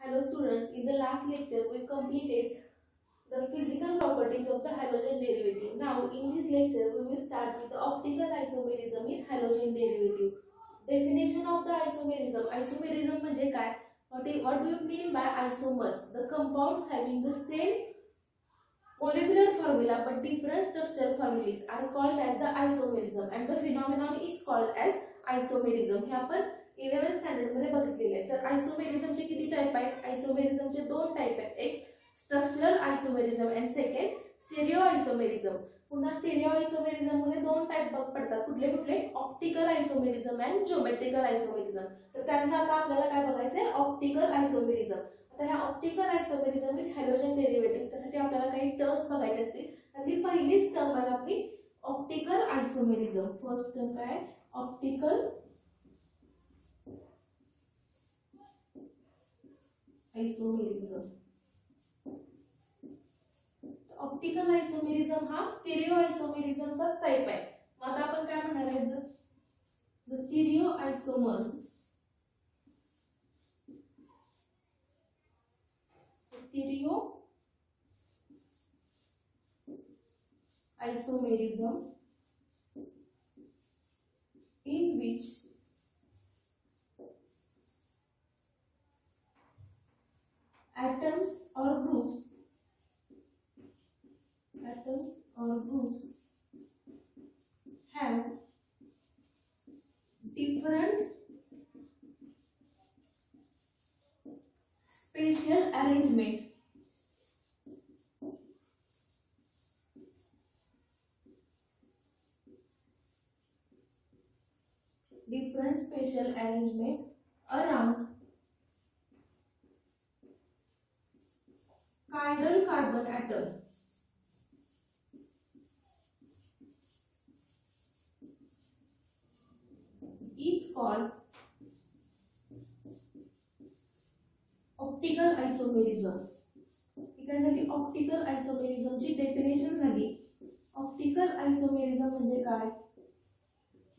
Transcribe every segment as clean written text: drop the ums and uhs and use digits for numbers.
Hello students, in the last lecture we completed the physical properties of the halogen derivative. Now in this lecture we will start with the optical isomerism in halogen derivative. Definition of the isomerism. Isomerism म्हणजे काय? What do you mean by isomers? The compounds having the same molecular formula but different structural families are called as the isomerism and the phenomenon is called as isomerism. हे आपण 11th standard मध्ये बघितलेले आहे. तर आयसोमेरिझमचे किती type आहेत? आयसोमेरिझमचे दोन type आहेत. एक structural isomerism and second stereo isomerism. पुन्हा स्टेरिओ आयसोमेरिझम मध्ये दोन टाइप पडतात. कुठले कुठले? Optical isomerism and geometrical isomerism. तर त्यातलं आता आपल्याला काय बघायचं आहे? Optical isomerism. आता ह्या optical isomerism with halogen derivative त्यासाठी आपल्याला काही टर्म्स बघायचे असतील. त्यातली पहिलीच टर्म आहे आपली ऑप्टिकल आयसोमेरिझम. फर्स्ट टर्म काय? Optical isomerism. ऑप्टिकल आयसोमेरिझम हा स्टेरिओ आयसोमेरिझमचाच टाइप आहे. मग आता आपण काय म्हणणार आहे? The stereo आयसोमर्स. Stereo isomerism in which atoms or groups have different spatial arrangement around chiral carbon atom. It's called optical isomerism. त्यासाठी optical आयसोमेरिझमची definition झाली. ऑप्टिकल आयसोमेरिझम म्हणजे काय?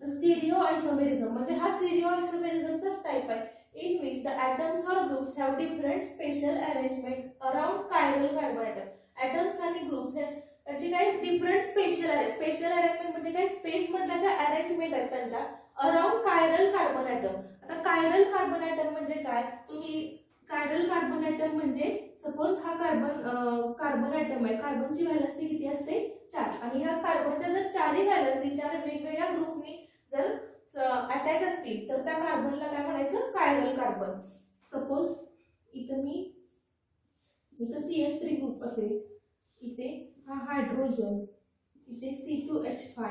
स्टेरिओ आयसोमेरिझम म्हणजे हा स्टेरिओ आयसोमेरिझमचाच टाइप आहे. in which the atoms or groups have different spatial arrangement around chiral carbon atom. atoms आणि groups त्याची काय डिफरंट स्पेशल अरेंजमेंट म्हणजे काय? स्पेस मधल्या ज्या अरेंजमेंट आहेत त्यांच्या अराउंड कायरल कार्बन ॲटम. आता कायरल कार्बन ॲटम म्हणजे काय? तुम्ही कायरल कार्बन ॲटम म्हणजे सपोज हा कार्बन ॲटम आहे. कार्बनची व्हॅलन्सी किती असते? 4 आणि ह्या कार्बनच्या जर चारही व्हॅलन्सी चार वेगवेगळ्या ग्रुपनी जर अटॅच असतील तर त्या कार्बनला काय म्हणायचं? Chiral carbon. सपोज इथं CH3 ग्रुप असेल, इथे हा हायड्रोजन, इथे C2H5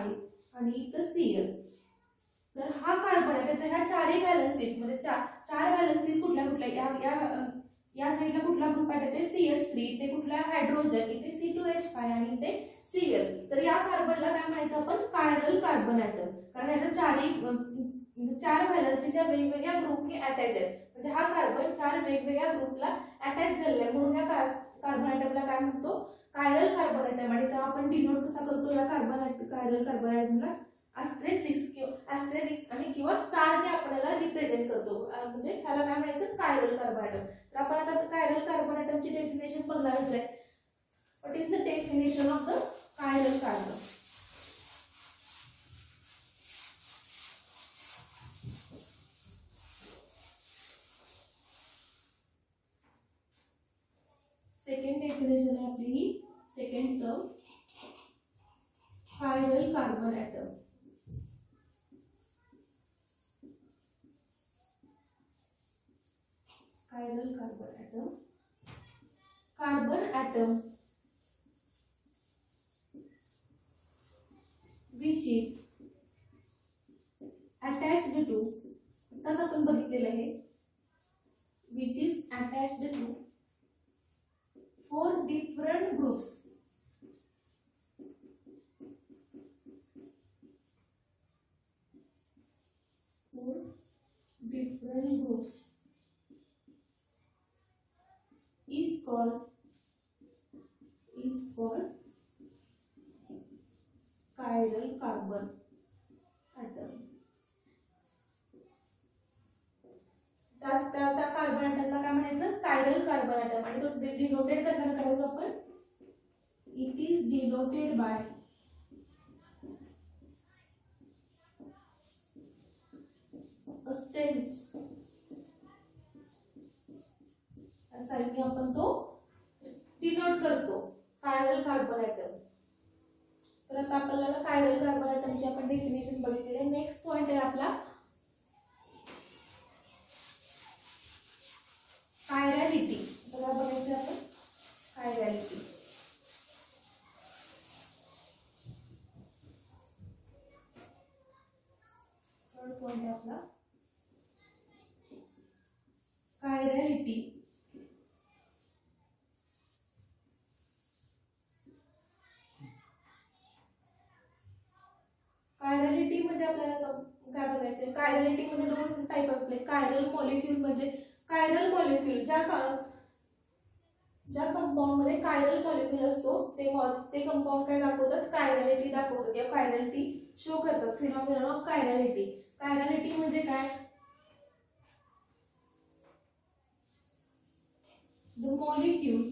आणि इथं Cl. तर हा कार्बन आहे त्याच्या ह्या चारही व्हॅलन्सीज म्हणजे चार व्हॅलन्सीज कुठल्या या साइडला कुठला ग्रुप अटॅच आहे? CH3. इथे कुठला? हायड्रोजन. इथे C2H5 आणि इथे Cl. तर या कार्बनला काय म्हणायचं आपण? Chiral carbon atom. कारण याच्या चार व्हॅलन्सीच्या वेगवेगळ्या ग्रुपनी अटॅच आहेत. म्हणजे हा कार्बन चार वेगवेगळ्या ग्रुपला अटॅच झालेला आहे म्हणून या कार्बन ॲटमला काय म्हणतो? Chiral carbon atom. आणि तेव्हा आपण डिनोट कसा करतो या कायरल कार्बन ॲटमला? ॲस्टेरिस्क आणि किंवा स्टारने आपण याला रिप्रेझेंट करतो. म्हणजे ह्याला काय म्हणायचं? Chiral carbon atom. तर आपण आता कायरल कार्बन ॲटमची डेफिनेशन बघणारच आहे. What is the definition of the chiral carbon? Second definition आहे आपली ही second term chiral carbon atom. Chiral carbon atom. Carbon atom which is attached to, तसं आपण बघितलेलं आहे, which is attached to 4 different groups. 4 different groups is called chiral carbon atom. त्या carbon ॲटमला काय म्हणायचं? कायरल कार्बन ॲटम आणि तो डिनोटेड कशाने करायचं आपण, इट इज डिनोटेड बाय अस्टेरिस्क, सारखी आपण तो डिनोट करतो कायरल कार्बन ॲटम. तर आता आपल्याला कायरल कार्बन ॲटमची आपण डेफिनेशन बघितली आहे. नेक्स्ट पॉइंट आहे आपला कायरॅलिटी. बघा बघायचं आपण कायरॅलिटी. थर्ड पॉइंट आहे आपला कायरॅलिटी. कायरॅलिटी मध्ये आपल्याला काय बघायचंय, कायरॅलिटी मध्ये दोन टाइप असले. कायरल मॉलिक्यूल म्हणजे कायरल मॉलिक्यूल ज्या कंपाऊंड मध्ये कायरल मॉलिक्यूल असतो ते कंपाऊंड काय दाखवतात, कायरॅलिटी दाखवतात किंवा कायरॅलिटी शो करतात. Phenomenon of chirality. कायरॅलिटी म्हणजे काय, the molecule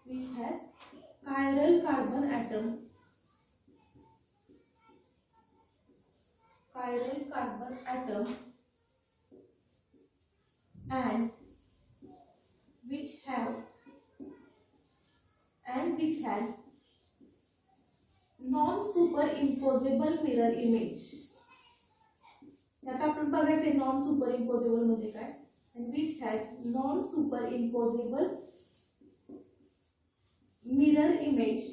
which has chiral carbon atom and which has non-superimposable mirror image. आता आपण बघायचे नॉन सुपरइम्पोजेबल म्हणजे काय, and which has non-superimposable mirror image.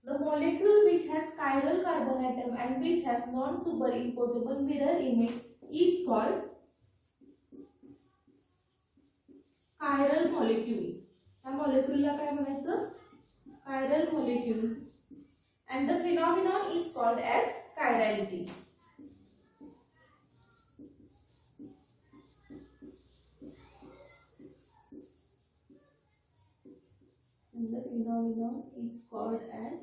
The molecule which has chiral carbon atom and which has non-superimposable mirror image is called chiral molecule. या molecule काय म्हणायचं, chiral molecule. And the phenomenon is called as chirality. And the phenomenon is called as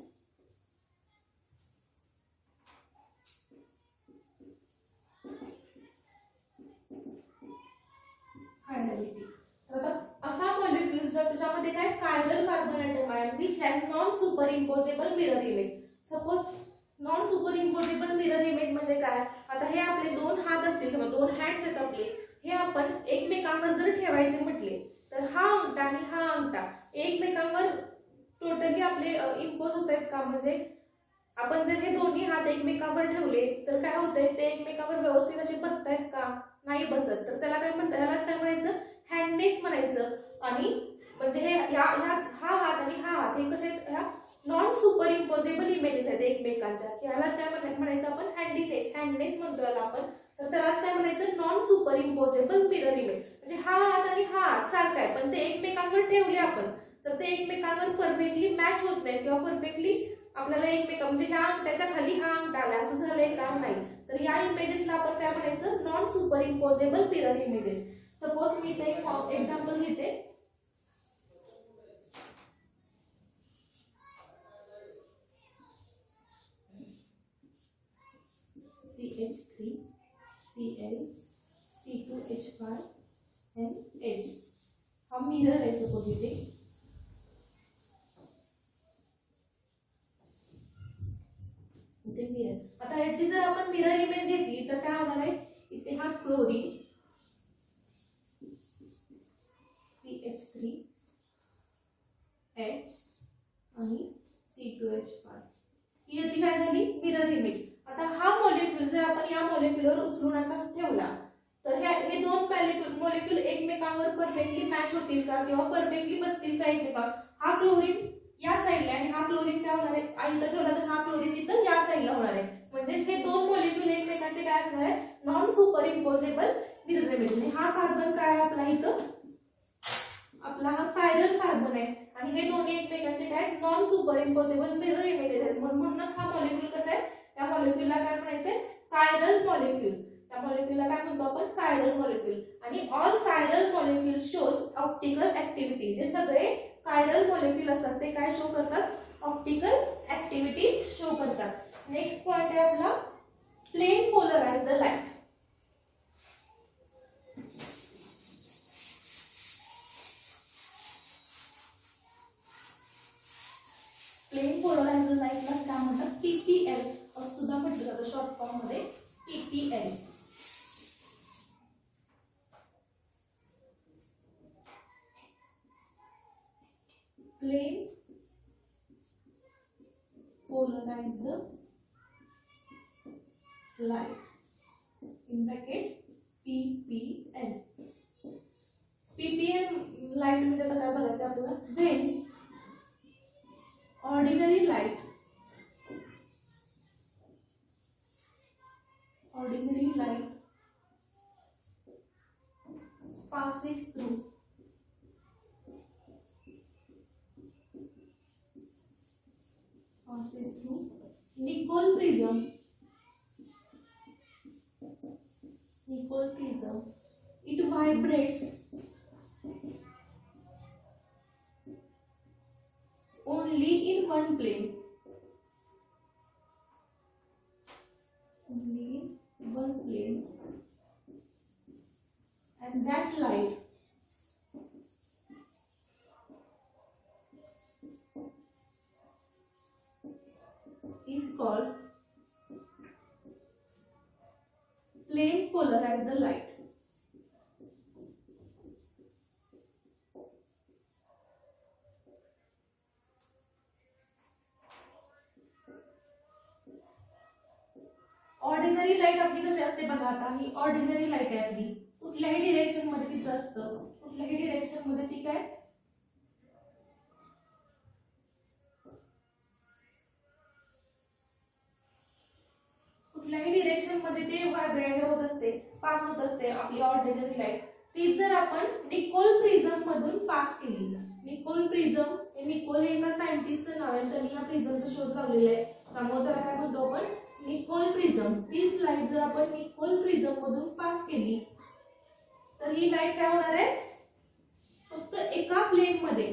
chirality. आता असा molecule ज्याच्यामध्ये काय chiral carbon atom आहे which has non superimposable mirror image. Suppose non superimposable mirror image म्हणजे काय, आता हे आपले दोन हात असतील, समजा दोन हँड्स आहेत आपले, हे आपण एकमेकांवर जर ठेवायचे म्हटले तर हा अंगठा आणि हा अंगठा एकमेकांवर टोटली आपले इम्पोज होत आहेत का, म्हणजे आपण जर हे दोन्ही हात एकमेकांवर ठेवले तर काय होतंय, ते एकमेकांवर व्यवस्थित असे बसतायत का, नाही बसत. तर त्याला काय म्हणतात, त्याला काय म्हणायचं, हँडनेस म्हणायचं. आणि म्हणजे हे हा हात आणि हा हात हे कसे ह्या नॉन सुपरइम्पोजेबल इमेजेस आहेत एकमेकांच्या, यालाच काय म्हणायचं आपण, हँडनेस म्हणतो याला आपण. तर त्यालाच काय म्हणायचं, नॉन सुपरइम्पोजेबल मिरर इमेज. म्हणजे हा हात आणि हा हात सारखा आहे पण ते एकमेकांवर ठेवले आपण तर ते एकमेकांवर परफेक्टली मॅच होत नाही किंवा परफेक्टली आपल्याला म्हणजे ह्या अंगठ्याच्या खाली हा अंगठा आला असं झालंय का, नाही. तर या इमेजेसला आपण काय म्हणायचं, non superimposable mirror images. Suppose मी इथे एक एक्झाम्पल घेते. CH3 Cl C2H5 and H हा मिरर आहे सपोज इथे. मिरर, आता याची जर आपण मिरर इमेज घेतली तर काय होणार आहे, इथे हा क्लोरीन CH3 H आणि C2H5 ही याची काय झाली, मिरर इमेज. आता हा मॉलिक्यूल जर आपण या मॉलिक्यूलवर उचलून असाच ठेवला तर हे दोन मॉलिक्यूल एकमेकांवर परफेक्टली मॅच होतील का किंवा परफेक्टली बसतील का एकमेकांवर. हा क्लोरीन या साइडला आणि हा क्लोरीन काय होणार आहे, इथं ठेवला तर हा क्लोरीन इथं या साइडला होणार आहे. म्हणजेच हे दोन मॉलिक्यूल एकमेकांचे काय असणार आहे, नॉन सुपरइम्पोजेबल मिरर इमेज. आणि हा कार्बन काय आपला इथं, आपला हा कायरल कार्बन आहे आणि हे दोन्ही एकमेकांचे काय, नॉन सुपरइम्पोजेबल मिरर इमेजेस आहेत. म्हणूनच हा मॉलिक्यूल कसा आहे, त्या मॉलिक्यूलला काय म्हणायचंय, कायरल मॉलिक्यूल. त्या मॉलिक्यूलला काय म्हणतो आपण, कायरल मॉलिक्यूल. आणि all chiral molecule shows optical activity. जे सगळे कायरल मॉलिक्यूल असतात ते काय शो करतात, ऑप्टिकल ऍक्टिव्हिटी शो करतात. नेक्स्ट पॉइंट आहे आपला प्लेन पोलराइज द लाइट. प्लेन पोलराइज द लाइटला काय म्हणतात, पीपीएल असं सुद्धा म्हटलं जातं शॉर्ट फॉर्म मध्ये, PPL. Plane polarised light in bracket PPL. PPL light म्हणजे आता काय बघायचं आपल्याला, when ordinary light passes through Nicol prism, it vibrates only in one plane, and that light is called plane polarized light. Ordinary light आपली कशी असते बघा, आता ही ऑर्डिनरी लाईट आहे आपली, कुठल्याही डिरेक्शन मध्ये तिचं असतं, कुठल्याही डिरेक्शन मध्ये ती काय, कुठल्याही डिरेक्शन मध्ये ते व्हायब्रेट होत असते, पास होत असते आपली ऑर्डिनरी लाईट. ती जर आपण निकोल प्रिझम मधून पास केली, निकोल प्रिझम, निकोल हे एका सायंटिस्टचं नाव आहे, त्यांनी या प्रिझमचा शोध लावलेला आहे, त्यामुळे त्याला काय म्हणतो आपण, निकोल प्रिझम. तीच लाईट जर आपण निकोल प्रिझम मधून पास केली तर ही लाईट काय होणार आहे, फक्त एकाच प्लेन मध्ये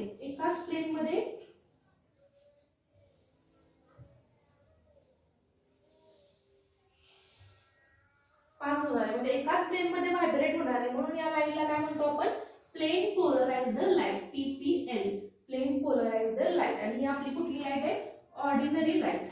पास होणार आहे, म्हणजे एकाच प्लेन मध्ये व्हायब्रेट होणार आहे, म्हणून या लाईटला काय म्हणतो आपण, plane polarised light, PPL, plane polarised light. आणि ही आपली कुठली लाईट आहे, ऑर्डिनरी लाईट.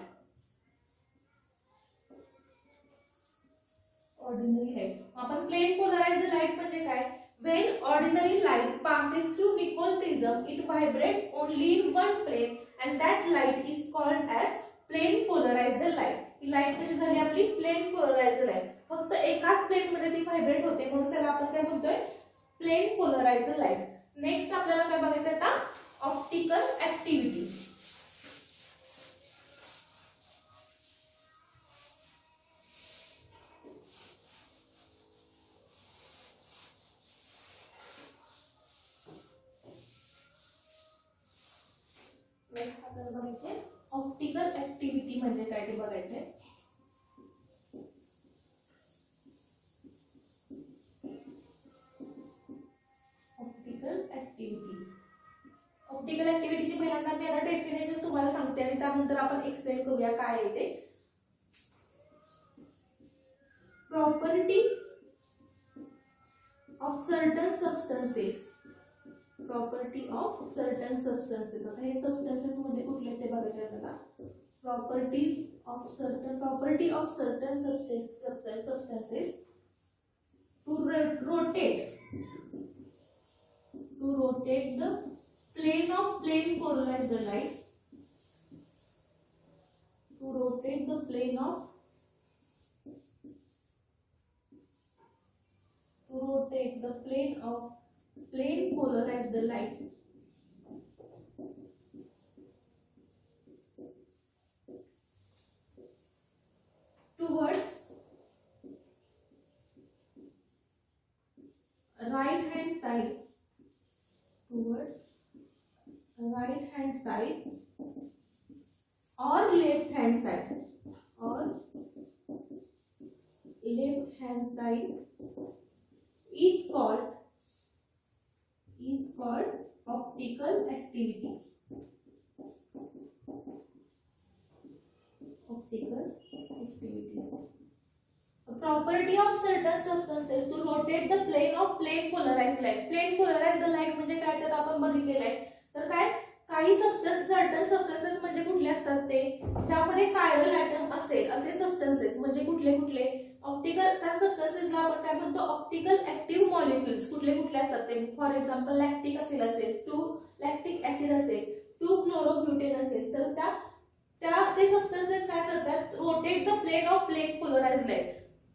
आपण प्लेन पोलराइज्ड लाईट म्हणजे काय, when ordinary light passes through Nicol prism it vibrates only in one plane and that light is called as plane polarized light. He light कशी झाली आपली, प्लेन पोलराइज्ड लाईट, फक्त एकाच plane मध्ये ती vibrate होते, म्हणून त्याला आपण काय म्हणतोय, प्लेन पोलराइज्ड लाईट. नेक्स्ट आपल्याला काय बघायचं आता, ऑप्टिकल ऍक्टिव्हिटी. नेक्स्ट आपल्याला बघायचे ऑप्टिकल ऍक्टिव्हिटी म्हणजे काय ते बघायचंय. ऑप्टिकल ऍक्टिव्हिटीची पहिल्यांदा मी आता डेफिनेशन तुम्हाला सांगते आणि त्यानंतर आपण एक्सप्लेन करूया काय आहे ते. प्रॉपर्टी ऑफ सर्टन सबस्टन्सेस, आता हे सबस्टन्सेस मध्ये कुठले ते बघायचे आपल्याला. Property of certain substances to rotate the plane of plane polarized light, to rotate the plane of plane polarized light towards right hand side, or left hand side, is called optical activity. Optical activity. A property of certain substances to rotate the plane of plane polarized light. Plane polarized light म्हणजे काय तर आपण बघितलेलं आहे. तर काय काही certain substances म्हणजे कुठले असतात ते ज्यामध्ये कायरल ॲटम असेल असे सबस्टन्सेस म्हणजे कुठले कुठले ऑप्टिकल त्या सबस्टन्सेसला आपण काय म्हणतो ऑप्टिकल ऍक्टिव्ह मॉलिक्युल्स कुठले कुठले असतात ते फॉर एक्झाम्पल लॅक्टिक ऍसिड असेल 2 लॅक्टिक ऍसिड असेल 2 क्लोरोब्युटेन असेल तर ते सबस्टन्सेस काय करतात rotate the plane of plane polarised light.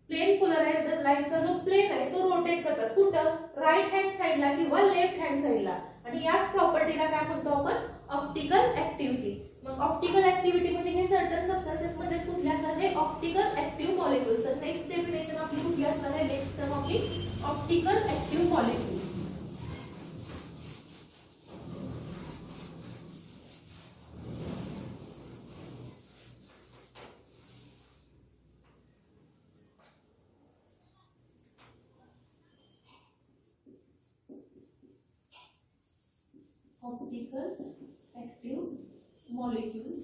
Plane polarised लाईटचा जो प्लेन आहे तो रोटेट करतात कुठं राईट हँड साइडला किंवा लेफ्ट हँड साइडला आणि याच प्रॉपर्टीला काय म्हणतो आपण ऑप्टिकल ऍक्टिव्हिटी. मग ऑप्टिकल ऍक्टिव्हिटी म्हणजे हे सर्टन सबस्टन्सेस म्हणजे कुठले असतात हे ऑप्टिकल ऍक्टिव्ह मॉलिक्युल्स. तर नेक्स्ट डेफिनेशन आपली कुठली असणार आहे नेक्स्ट टर्म आपली optical active molecules. Optical active molecules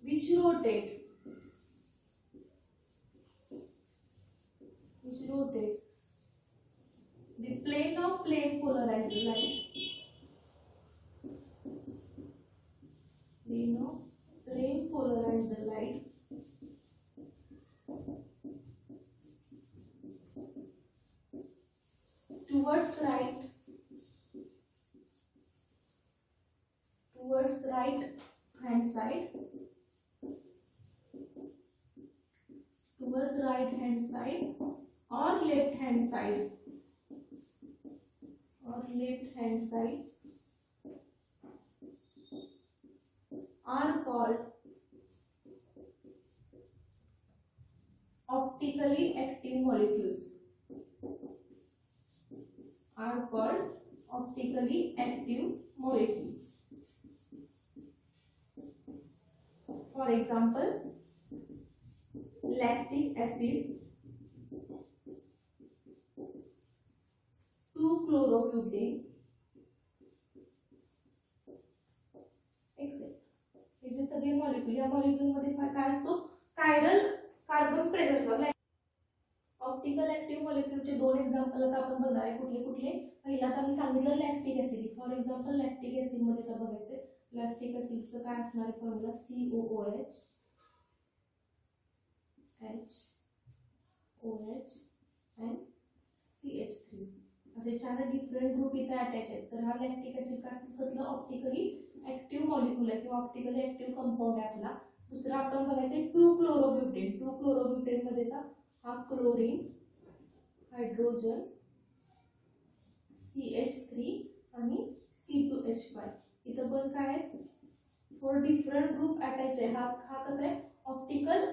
which rotate the plane of plane polarized light. Plane polarized light towards right hand side or left hand side are called optically active molecules. For example, lactic acid, 2-chlorobutane, etc. हे जे सगळे molecule या molecule मध्ये काय असतो chiral carbon present. Optical active मॉलिक्यूलचे दोन example आता आपण बघणार आहे कुठले कुठले. पहिला आता मी सांगितलं lactic acid. For example lactic acid मध्ये तर बघायचे लॅक्टिक ऍसिडचं काय असणार आहे फॉर्म्युला COOH and CH3 असे चार डिफरंट ग्रुप इथे अटॅच आहेत. तर हा लॅक्टिक ऍसिड कसलं ऑप्टिकली ऍक्टिव्ह मॉलिक्यूल आहे किंवा ऑप्टिकली ऍक्टिव्ह कंपाऊंड आहे आपला. दुसरा आपण बघायचे 2-क्लोरोब्युटेन. 2-क्लोरोब्युटेन मध्ये हा क्लोरीन हायड्रोजन CH3 आणि C2H5 इथं पण काय आहे 4 डिफरंट ग्रुप अटॅच आहे. हा कसा आहे ऑप्टिकल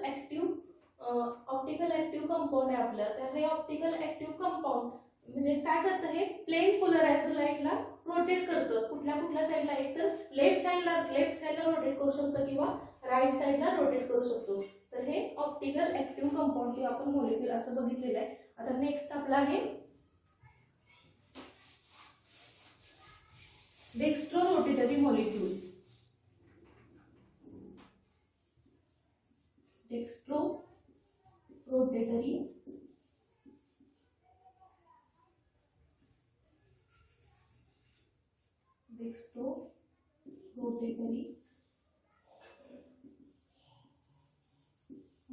ऍक्टिव्ह कंपाऊंड आहे आपला. तर हे ऑप्टिकल ऍक्टिव्ह कंपाऊंड म्हणजे काय करतं हे प्लेन पोलराइज्ड लाईटला रोटेट करतं कुठल्या साइडला एक तर लेफ्ट साइडला रोटेट करू शकतो किंवा राईट साइडला रोटेट करू शकतो. तर हे ऑप्टिकल ऍक्टिव्ह कंपाऊंड किंवा आपण मॉलिक्यूल असं बघितलेलं आहे. आता नेक्स्ट आपला आहे dextrorotatory molecules. Dextrorotatory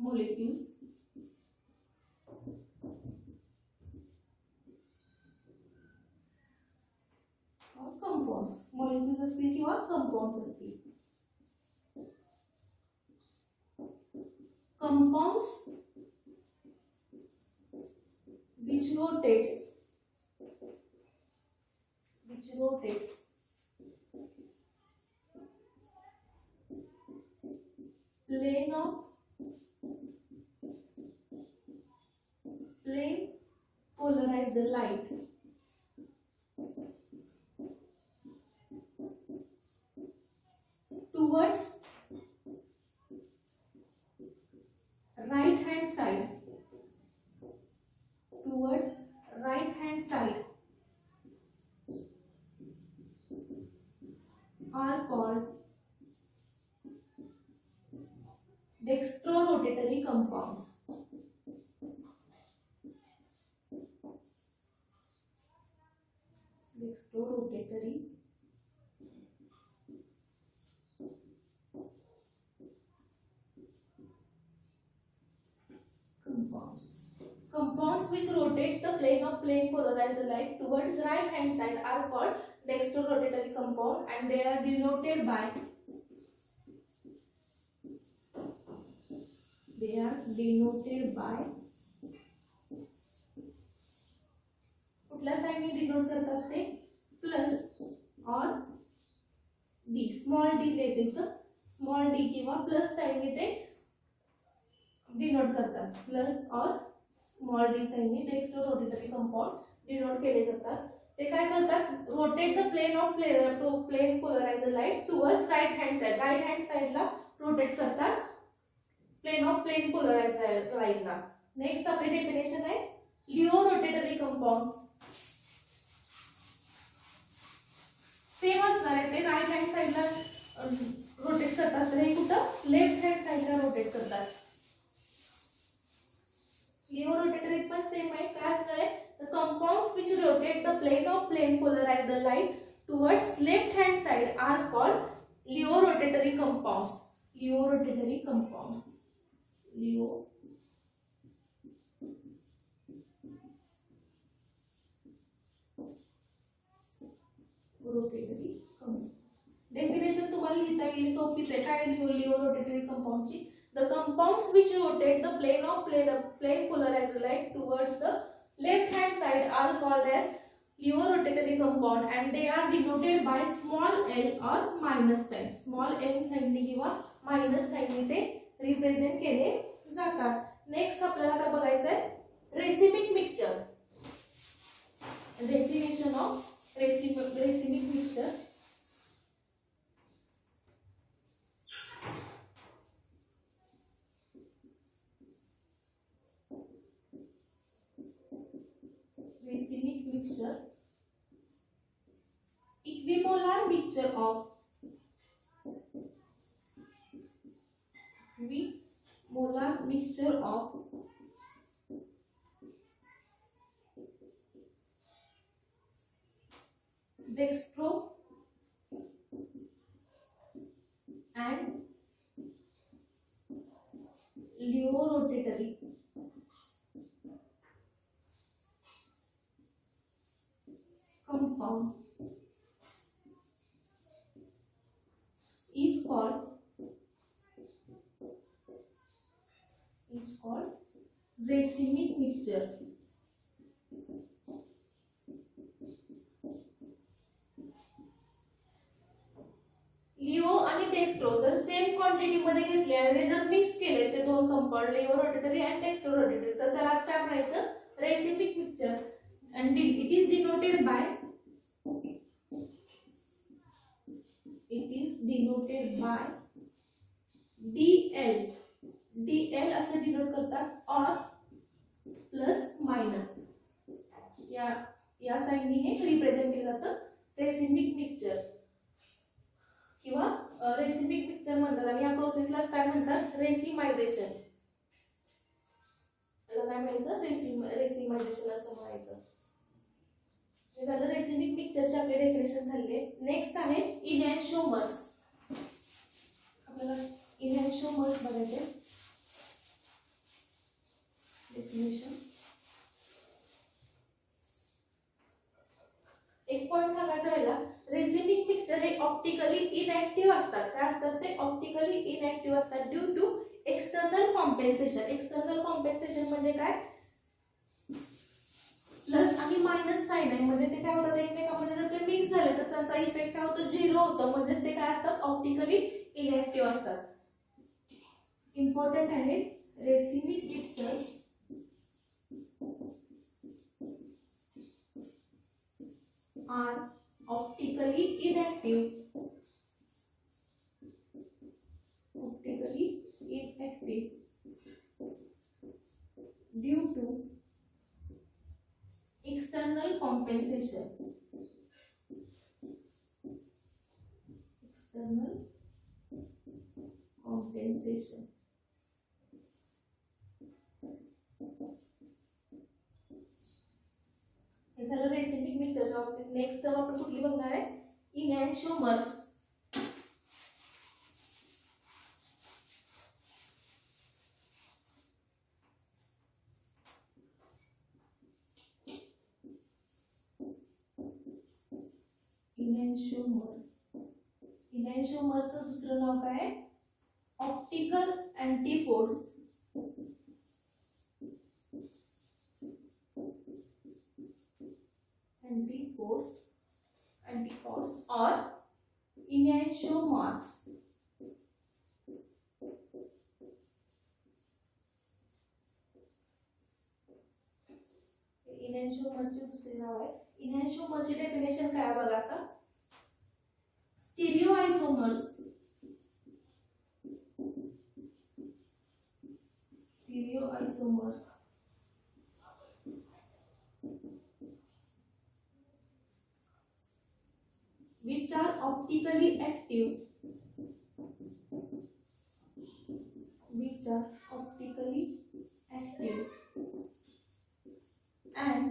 molecules or compounds. molecules असतील किंवा compounds असतील. compounds which rotates plane polarized light towards right hand side towards right hand side are called dextrorotatory compounds. Dextrorotatory compounds. Compounds which rotates the plane of plane polarized light towards right hand side are called dextrorotatory compound, and they are denoted by कुठल्या साइनने denote करतात ते plus और D, small d लिहायचं इथं, small d किंवा plus साइनने ते denote करतात, प्लस और स्मॉल डी साइनने डेक्स्ट्रोरोटेटरी कंपाउंड डिनोट केले जातात. ते काय करतात, rotate the plane of plane polarised light towards right hand side, right hand साइडला रोटेट करतात प्लेन ऑफ प्लेन पोलराइज्ड लाइटला. नेक्स्ट आपली डेफिनेशन आहे लिओ रोटेटरी कंपाउंड. सेम असणार आहे, ते राइट हँड साइडला रोटेट करतात, तर हे कुठं लेफ्ट हँड साइडला रोटेट करतात. लिओ रोटेटरी पण सेम आहे, काय असणार आहे, the compounds which rotate the plane of plane polarised light towards left hand side are called laevo rotatory compounds. Laevo rotatory compounds, laevo rotatory compound. Definition तुम्हाला लिहिता येईल, सोपीच आहे. काय लिओ रोटेटरी कंपाउंडची, the compounds which rotate the plane of plane polarized light towards the left hand side are called as Leo rotatory compound, and they are denoted by small l or minus sign. small l sign ने किंवा minus sign ने ते represent केले जातात. Next आपल्याला आता बघायचं आहे racemic mixture. Definition of racemic mixture. Racemic mixture, equimolar mixture of dextro and Leo rotatory compound is called racemic mixture. लिओ आणि डेक्स्ट्रो जर सेम क्वांटिटी मध्ये घेतले आणि जर मिक्स केले ते दोन कंपाउंड लिओ रोटेटरी आणि डेक्स्ट्रो रोटेटरी, तर त्यालाच काय म्हणायचं, racemic mixture. and it is denoted by DL. DL असे डिनोट करतात और प्लस माइनस या साइनने हे रिप्रेझेंट केलं जातं रेसिमिक मिक्सचर किंवा रेसिमिक मिक्सचर म्हणतात. आणि या प्रोसेसलाच काय म्हणतात, रेसिमायझेशन. याला काय म्हणायचं, रेसिमायझेशन असं म्हणायचं. हे झालं रेसिमिक मिक्सचरचे आपले डेफिनेशन झाले. नेक्स्ट आहे इनॅन्शिओमर्स. आपल्याला इनॅन्शिओमर्स बघायचे. डेफिनेशन एक पॉइंट सांगायचं राहिला, रेसिमिक मिक्सचर हे ऑप्टिकली इनॅक्टिव्ह असतात. काय असतात ते, ऑप्टिकली इनॅक्टिव्ह असतात due to external compensation. External compensation म्हणजे काय, प्लस आणि मायनस साइन आहे, म्हणजे ते काय होतात एकमेकांमध्ये जर ते मिक्स झाले तर त्यांचा इफेक्ट काय होतो, झिरो होतो. म्हणजे ते काय असतात, ऑप्टिकली इनॅक्टिव्ह असतात. इम्पॉर्टंट आहे racemic mixtures are optically inactive. Due to external compensation. External compensation. हे झालं रेसिपिक मिक्सचरच्या बाबतीत. नेक्स्ट आपण कुठली बघणार आहे? इनॅन्शिओमर्स. इनॅन्शिओमर्सचं दुसरं नाव काय आहे? ऑप्टिकल अँटीपोड्स. Antipodes or enantiomorphs. इनॅन्शिओमरचे दुसरे नाव आहे. इनॅन्शिओमरची डेफिनेशन काय बघा आता. स्टिरिओआयसोमर्स. which are optically active. And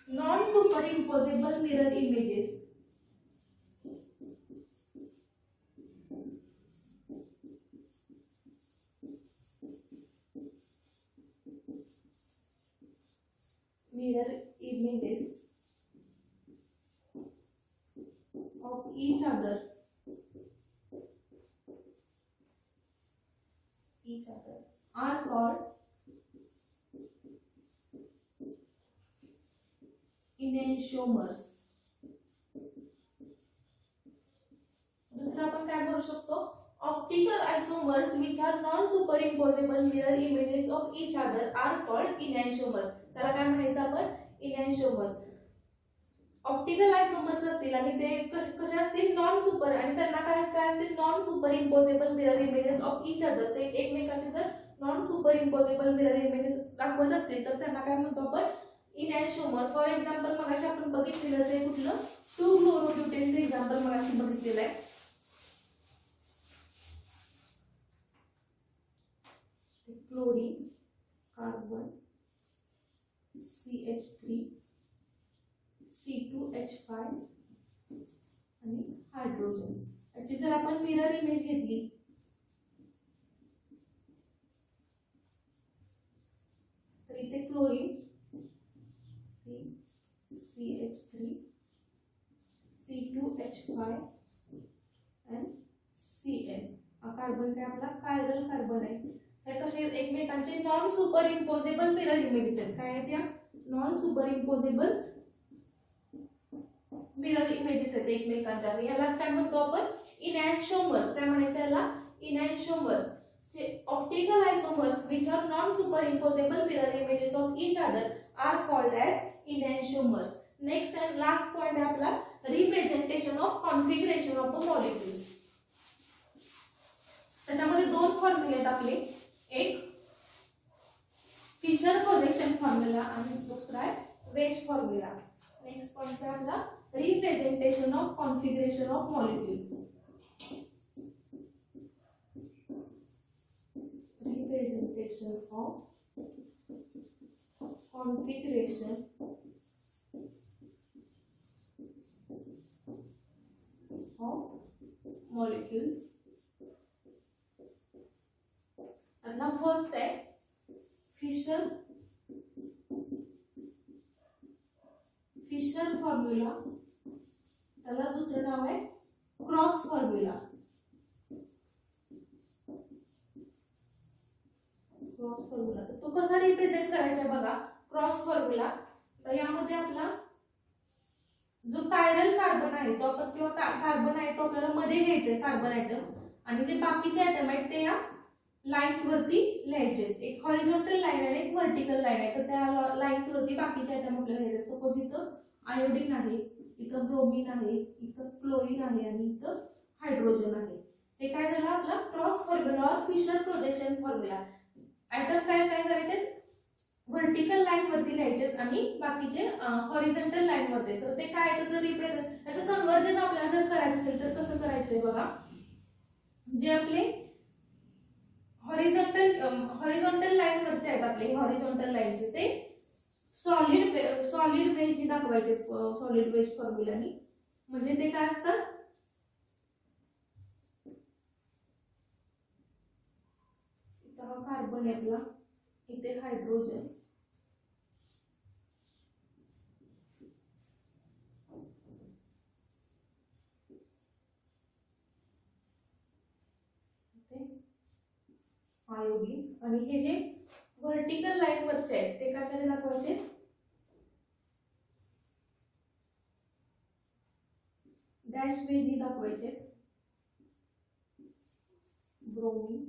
non-superimposable mirror images. Mirror images of each other are called enantiomers. दुसरा आपण काय बोलू शकतो? Optical isomers which are non-superimposable mirror images of each other are called enantiomer. त्याला काय म्हणायचं आपण? enantiomer. ऑप्टिकल आयसोमर्स असतील आणि ते कसे असतील? नॉन सुपर, आणि त्यांना काय असतील? Non super imposable mirror images of each other. ते एकमेकांचे जर non super imposable mirror images दाखवत असतील तर त्यांना काय म्हणतो आपण? इनॅन्शिओमर. फॉर एक्झाम्पल मगाशी आपण बघितलेलं आहे कुठलं? 2-chlorobutanचे एक्झाम्पल मगाशी बघितलेलं आहे. क्लोरीन, कार्बन, CH3, C2H5 आणि हायड्रोजन. याची जर आपण मिरर इमेज घेतली तर इथे क्लोरीन, CH3, C2H5 आणि Cl. हा कार्बन काय आपला कायरल कार्बन आहे. हे कसे एकमेकांचे non super imposable mirror images आहेत. काय आहेत या? Non super imposable mirror images आहेत एकमेकांच्या. यालाच काय म्हणतो आपण? इनॅन्शिओमर्स. काय म्हणायचं याला? Enantiomers. Optical isomers which are non-superimposable mirror images of each other are called as enantiomers. Next and last point आहे आपला representation of configuration of the molecules. त्याच्यामध्ये दोन फॉर्म्युले आहेत आपले. एक फिशर प्रोजेक्शन फॉर्म्युला आणि दुसरा आहे वेज फॉर्म्युला. नेक्स्ट पॉइंट आहे आपला representation of configuration of molecule. Representation of configuration of molecules. आता फर्स्ट आहे फिशर फॉर्म्युला. त्याला दुसरं नाव आहे क्रॉस फॉर्म्युला. तर तो कसा रिप्रेझेंट करायचा बघा. Cross formula. तर यामध्ये आपला जो कायरल कार्बन आहे तो आपण किंवा कार्बन आहे तो आपल्याला मध्ये घ्यायचा आहे कार्बन ऍटम, आणि जे बाकीचे ऍटम आहेत ते या लाईन्स वरती लिहायचे. एक हॉरिझॉन्टल लाईन आणि एक व्हर्टिकल लाईन आहे. तर त्या लाईन्स वरती बाकीचे ऍटम आपल्याला लिहायचे. सपोज इथं आयोडीन आहे, इथं ब्रोमीन आहे, इथं क्लोरीन आहे आणि इथं हायड्रोजन आहे. हे काय झालं आपला क्रॉस फॉर्म्युला और फिशर प्रोजेक्शन फॉर्म्युला. ऍटम काय करायचे? व्हर्टिकल लाईन वरती लिहायचे आणि बाकीचे हॉरिझॉन्टल लाईन मध्ये. तर ते काय त्याचं रिप्रेझेंट, त्याचं कन्वर्जन आपल्याला जर करायचं असेल तर कसं करायचंय बघा. जे आपले हॉरिझॉन्टल लाईन वरचे आहेत आपले हॉरिझॉन्टल लाईनचे ते सॉलिड वेजनी दाखवायचे, सॉलिड वेज फॉर्म्युलानी. म्हणजे ते काय असतात, इथं हा कार्बन आहे आपला, इथे हायड्रोजन, आयोडीन. आणि हे जे व्हर्टिकल लाईन वरचे आहेत ते कशाने दाखवायचे, डॅश वेजनी दाखवायचे, ब्रोमीन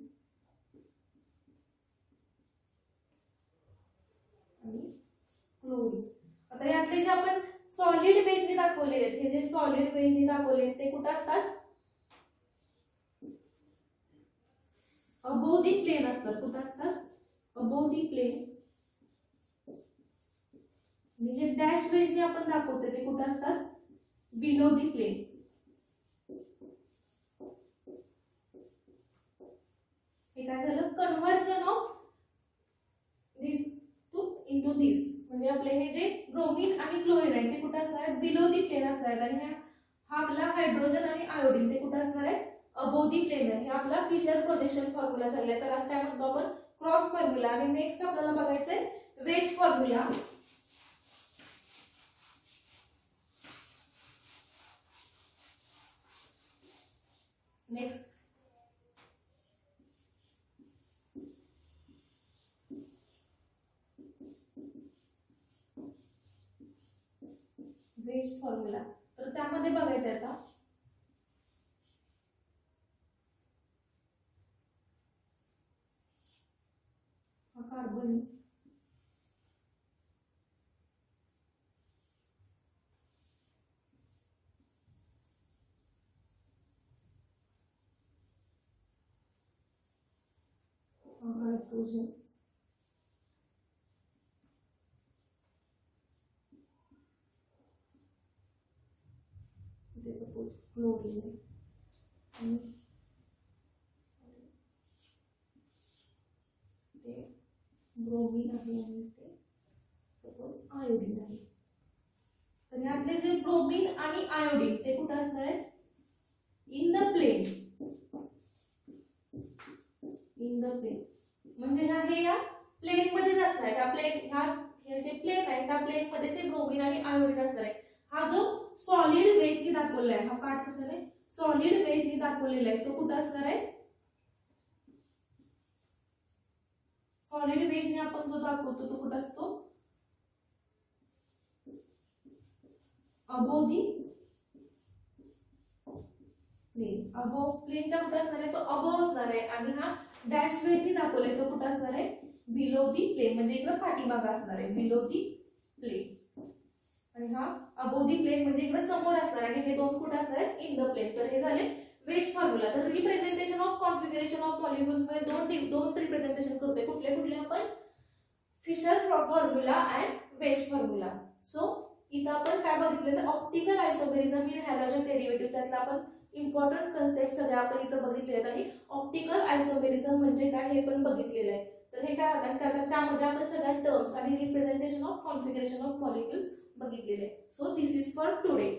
आणि क्लोरीन. आता यातले जे आपण सॉलिड वेजनी दाखवले आहेत, हे जे सॉलिड वेजनी दाखवले आहेत ते कुठं असतात, अबोव दी प्लेन असतात. कुठं असतात, अबोव दी प्लेन. म्हणजे डॅश वेजनी आपण दाखवतो ते कुठं असतात, बिलो दी प्लेन. हे काय झालं, conversion of this two into this. म्हणजे आपले हे जे ब्रोमीन आणि क्लोरीन आहे ते कुठे असणार आहेत, बिलो दी प्लेन असणार आहेत. आणि हा आपला हायड्रोजन आणि आयोडीन ते कुठे असणार आहे, अबोव दी प्लेन आहे. हे आपला फिशर प्रोजेक्शन फॉर्म्युला झालाय. तर आज काय म्हणतो आपण, क्रॉस फॉर्म्युला. आणि नेक्स्ट आपल्याला बघायचंय wedge formula. Next wedge formula. तर त्यामध्ये बघायचं आता हा कार्बन, हायड्रोजन, इथे सपोज क्लोरीन आणि ते ब्रोमीन आहे आणि ते सपोज आयोडीन आहे. तर यातले जे ब्रोमीन आणि आयोडीन ते कुठे असणार आहे, in the plane. In the plane म्हणजे हे या प्लेन मध्ये असणार आहे. त्या प्लेन ह्या जे प्लेन आहे त्या प्लेन मध्ये हे ब्रोमीन आणि आयोडीन असणार आहे. हा जो सॉलिड वेजनी दाखवलेला आहे, हा पार्ट कसा आहे, सॉलिड वेजनी दाखवलेला आहे, तो कुठे असणार आहे, सॉलिड वेजनी आपण जो दाखवतो तो कुठे असतो, अबोव दी प्लेन. अबोव प्लेनच्या कुठे असणार आहे, तो अबोव असणार आहे. आणि हा डॅश वेजनी दाखवलाय तो कुठे असणार आहे, बिलो दी प्लेन. म्हणजे इकडे पाठीमागे असणार आहे, बिलो दी प्लेन. आणि हा अबोव दी प्लेन म्हणजे इकडे समोर असणार. आणि हे दोन कुठे असणार आहेत, इन द प्लेन. तर हे झाले वेज फॉर्म्युला. तर representation of configuration of molecules मध्ये दोन रिप्रेझेंटेशन करतोय. कुठले कुठले आपण, Fischer formula and wedge formula. So इथं आपण काय बघितलं तर optical isomerism in halogen derivative, त्यातला आपण इम्पॉर्टंट कन्सेप्ट सगळ्या आपण इथं बघितले आहेत. आणि ऑप्टिकल आयसोमेरिझम म्हणजे काय हे पण बघितलेलं आहे. तर हे काय होतं, त्यामध्ये आपण सगळ्या टर्म्स आणि representation of configuration of molecules बघितलेले. So this is for today.